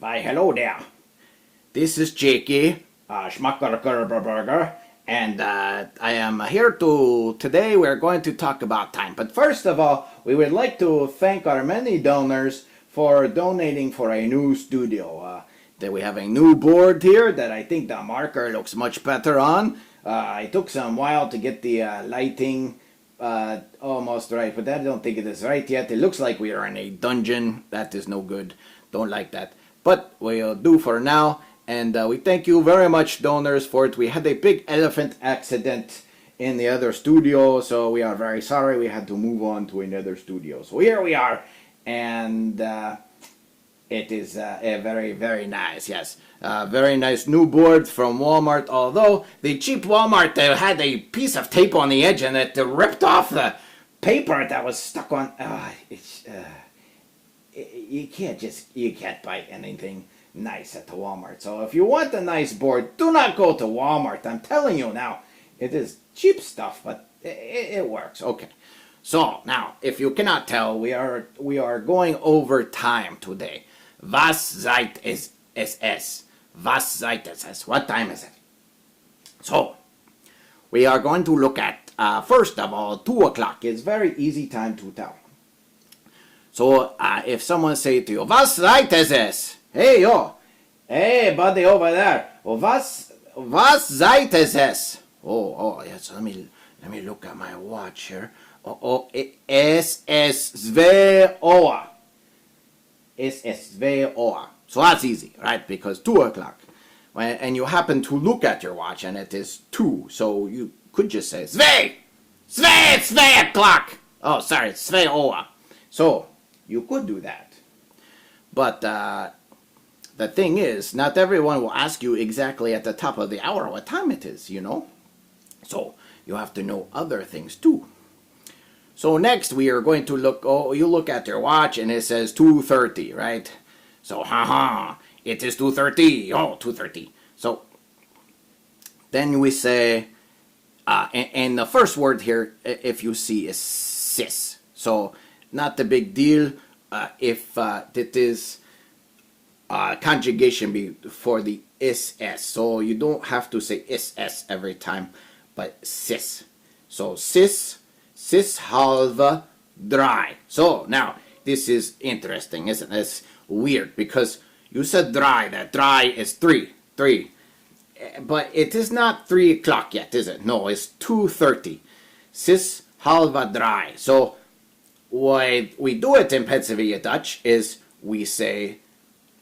Why, hello there. This is Jakey, Schmuckerburger, and I am here today we're going to talk about time. But first of all, we would like to thank our many donors for donating for a new studio. That we have a new board here that I think the marker looks much better on. It took some while to get the lighting almost right, but I don't think it is right yet. It looks like we are in a dungeon. That is no good. Don't like that. But we'll do for now. And we thank you very much, donors, for it. We had a big elephant accident in the other studio, so we are very sorry. We had to move on to another studio. So here we are, and it is a very, very nice, yes. Very nice new board from Walmart, although the cheap Walmart had a piece of tape on the edge and it ripped off the paper that was stuck on. You can't buy anything nice at the Walmart. So if you want a nice board, do not go to Walmart. I'm telling you now, it is cheap stuff, but it works. Okay. So now, if you cannot tell, we are going over time today. Was Zeit es? Was Zeit es? What time is it? So we are going to look at first of all 2 o'clock. It's very easy time to tell. So if someone say to you, was Zeit es? Hey yo, hey buddy over there. Was Zeit es? Oh yes. Let me look at my watch here. Es 2 Uhr. Es 2 Uhr. So that's easy, right? Because 2 o'clock. And you happen to look at your watch and it is 2. So you could just say 2 o'clock. Oh, sorry, 2 Uhr. So you could do that. But the thing is, not everyone will ask you exactly at the top of the hour what time it is, you know? So you have to know other things too. So next we are going to look, you look at your watch and it says 2:30, right? So, it is 2:30, 2:30. So then we say, and the first word here, if you see, is sis. So not a big deal if it is conjugation before the ss. So you don't have to say ss every time, but sis. So sis halva dry. So now this is interesting, isn't it? It's weird because you said dry. That dry is 3, but it is not 3 o'clock yet, is it? No, it's 2:30. Sis halva dry. So why we do it in Pennsylvania Dutch is we say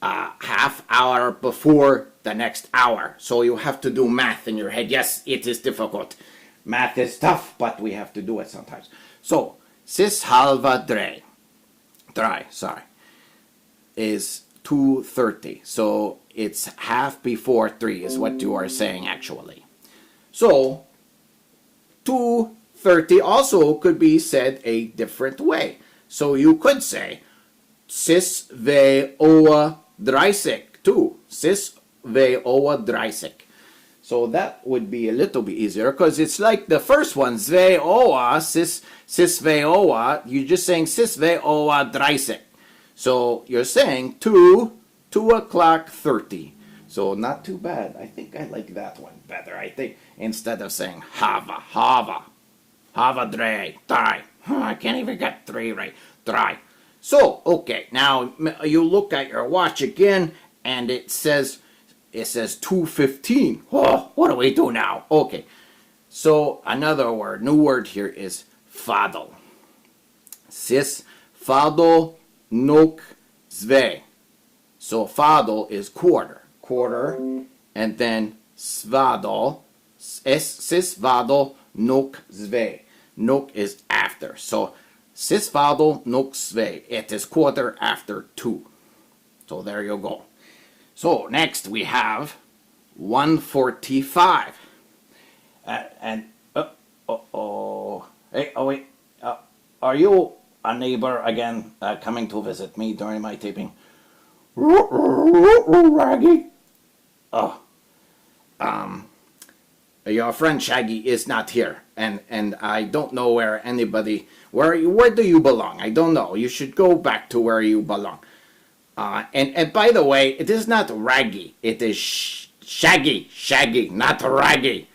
half hour before the next hour. So you have to do math in your head. Yes, it is difficult. Math is tough, but we have to do it sometimes. So, sis halva dry, is 2:30. So, it's half before 3 is what you are saying actually. So, 2:30 also could be said a different way. So, you could say, sis 2 Uhr 30 too. Sis 2 Uhr 30. So that would be a little bit easier because it's like the first one, 2 Uhr, sis 2 Uhr. You're just saying sis 2 Uhr 30. So you're saying 2 o'clock 30. So not too bad. I think I like that one better. I think instead of saying hava dry. I can't even get 3 right. Dry. So, okay, now you look at your watch again and it says 2:15. Oh, what do we do now? Okay. So another word, new word here is fadel. Sis fadel nok 2. So fadel is quarter, and then svadel, sis vadel nok 2. Nok is after. So sis vadel nok 2. It is quarter after 2. So there you go. So next we have 1:45. Wait. Are you a neighbor again coming to visit me during my taping? Raggy. Your friend Shaggy is not here, and I don't know where anybody. Where do you belong? I don't know. You should go back to where you belong. And by the way, it is not raggy. It is shaggy, not raggy.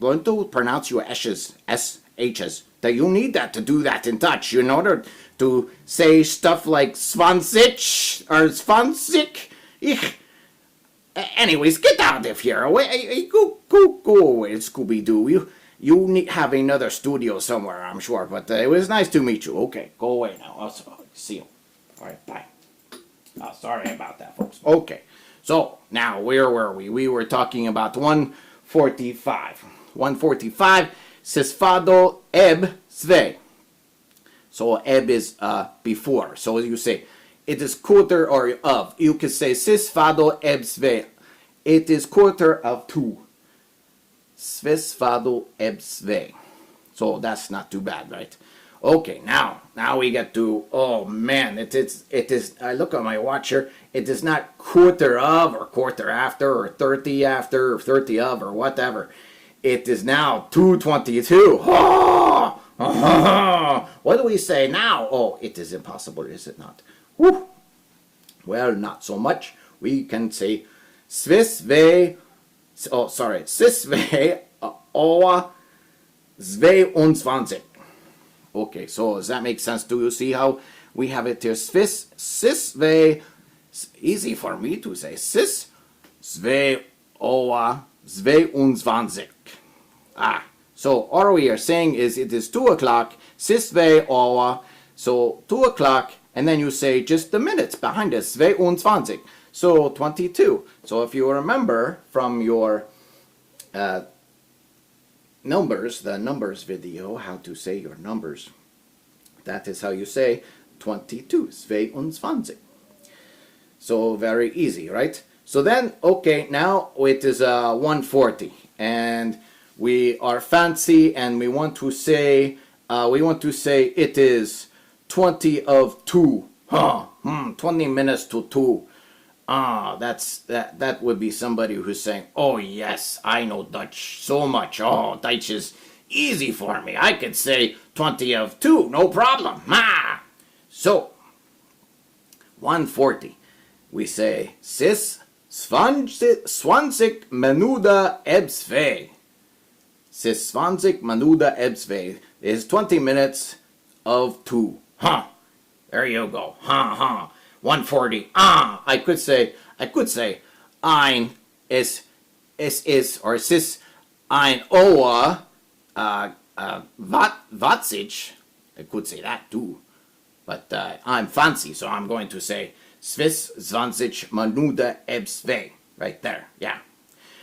Learn to pronounce your S's, SH's. That you need that to do that in Dutch in order to say stuff like Svansich or Svansik. Anyways, get out of here. Away, go away, Scooby-Doo. You need have another studio somewhere, I'm sure. But it was nice to meet you. Okay, go away now. I'll see you. All right, bye. Oh, sorry about that, folks. Okay, so now where were we? We were talking about 145. 145. Sisfado eb sve. So eb is before. So you say it is quarter or of. You can say sisfado eb sve. It is quarter of 2. Svisfado eb sve. So that's not too bad, right? Okay, now we get to, oh man, it is, I look at my watch here, it is not quarter of or quarter after or 30 after or 30 of or whatever. It is now 2:22. Oh, oh, what do we say now? Oh, it is impossible, is it not? Whew. Well, not so much. We can say Svisve, oh sorry, Sisve oa Zve Okay, so does that make sense? Do you see how we have it here? Sisve, easy for me to say. Sve oa Zve. So all we are saying is it is 2 o'clock. Sisve oa. So 2 o'clock, and then you say just the minutes behind it. Zve. So 22. So if you remember from your the numbers video, how to say your numbers, that is how you say 22, 22. So very easy, right? So then, okay, now it is 140, and we are fancy, and we want to say it is 20 of 2. 20 minutes to 2. That would be somebody who's saying, oh yes, I know Dutch so much. Oh, Deitsh is easy for me. I could say 20 of 2, no problem. So 140, we say sis swansik menuda ebsve. Sis swansik menuda ebsve is 20 minutes of 2. There you go. 140. I could say ein is or sis ein oa vatsich. I could say that too, but I'm fancy, so I'm going to say Swiss 20 Minuten ebsve. Right there, yeah.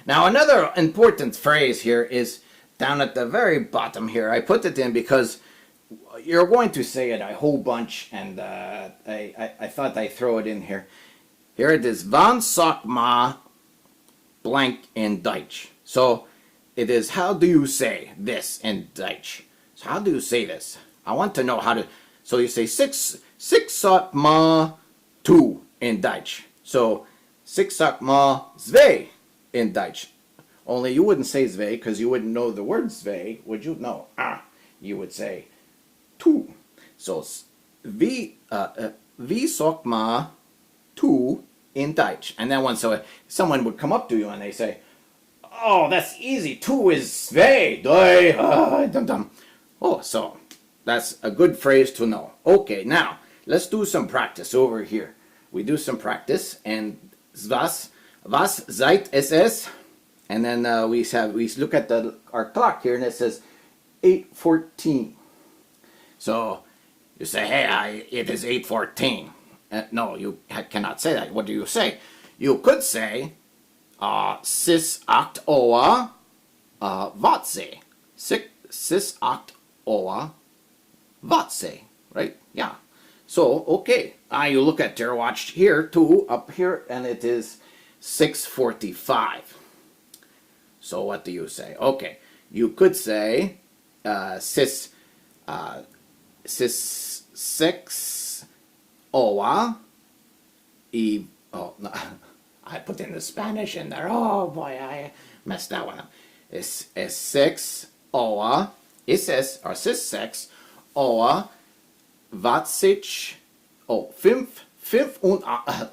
Now another important phrase here is down at the very bottom here. I put it in because you're going to say it a whole bunch, and I thought I'd throw it in here. Here it is, van sak ma blank in Deitsh. So it is, how do you say this in Deitsh? So how do you say this? I want to know how to, so you say six sak ma 2 in Deitsh. So six sak ma zwei in Deitsh. Only you wouldn't say zwei because you wouldn't know the word zwei, would you? No. You would say 2. So wie sagt man 2 in Deitsh? And then someone would come up to you and they say, oh, that's easy. 2 is zwei. Oh, so that's a good phrase to know. Okay, now let's do some practice over here. We do some practice, and was seit es? And then we look at our clock here, and it says 8:14. So you say, hey, it is 8:14. No, you cannot say that. What do you say? You could say, sis acht oa vatse. Sis acht oa vatse. Right? Yeah. So, okay. You look at your watch here, too, up here, and it is 6:45. So what do you say? Okay. You could say, sis 6 oa oh no, I put in the Spanish in there. Oh boy, I messed that one up. It's 6 oa. It says, or sis 6 oa vatsich. Oh, 5 25.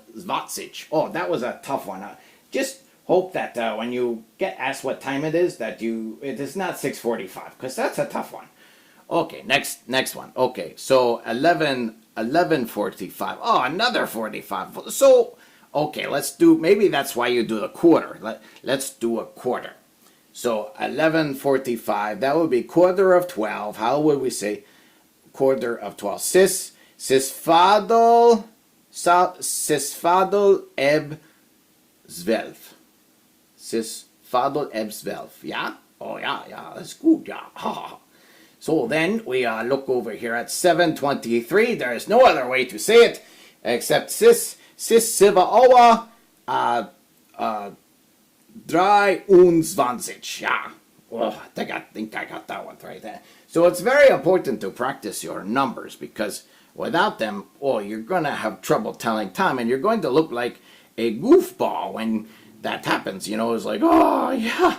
Oh, that was a tough one. Just hope that when you get asked what time it is, that it is not 6:45, because that's a tough one. Okay, next one. Okay, so 11:45. Oh, another 45. So, okay, let's do, maybe that's why you do a quarter. Let's do a quarter. So 11:45, that would be quarter of 12. How would we say quarter of 12? Sisfadel eb 12. Sisfadel eb 12. Yeah? Oh, yeah, that's good, yeah. So then we look over here at 7:23. There is no other way to say it except siva owa dry unzwanzig. Yeah. Well, I think I got that one right there. So it's very important to practice your numbers, because without them, you're going to have trouble telling time, and you're going to look like a goofball when that happens. It's like, oh, yeah.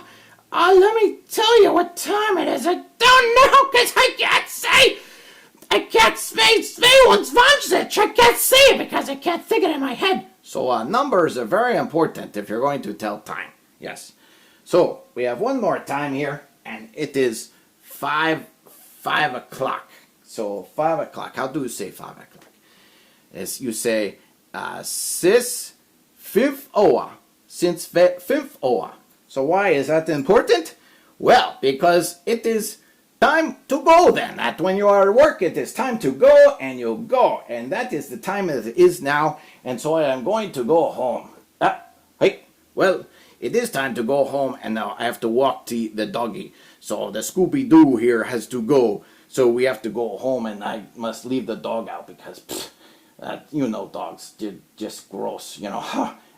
Let me tell you what time it is. I don't know, because I can't say 22. I can't say it because I can't think it in my head. So numbers are very important if you're going to tell time. Yes. So we have one more time here, and it is 5 o'clock. So 5 o'clock. How do you say 5 o'clock? You say sis fifth hour. Since fifth hour. So why is that important? Well, because it is time to go then. That when you are at work, it is time to go, and you go. And that is the time it is now. And so I am going to go home. Well, it is time to go home, and now I have to walk the doggy. So the Scooby-Doo here has to go. So we have to go home, and I must leave the dog out because, dogs, they're just gross,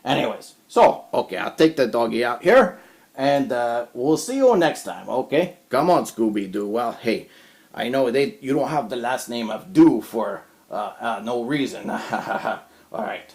Anyways, so, okay, I'll take the doggy out here, and we'll see you next time, okay? Come on, Scooby-Doo. Well, hey, I know you don't have the last name of Doo for no reason. All right.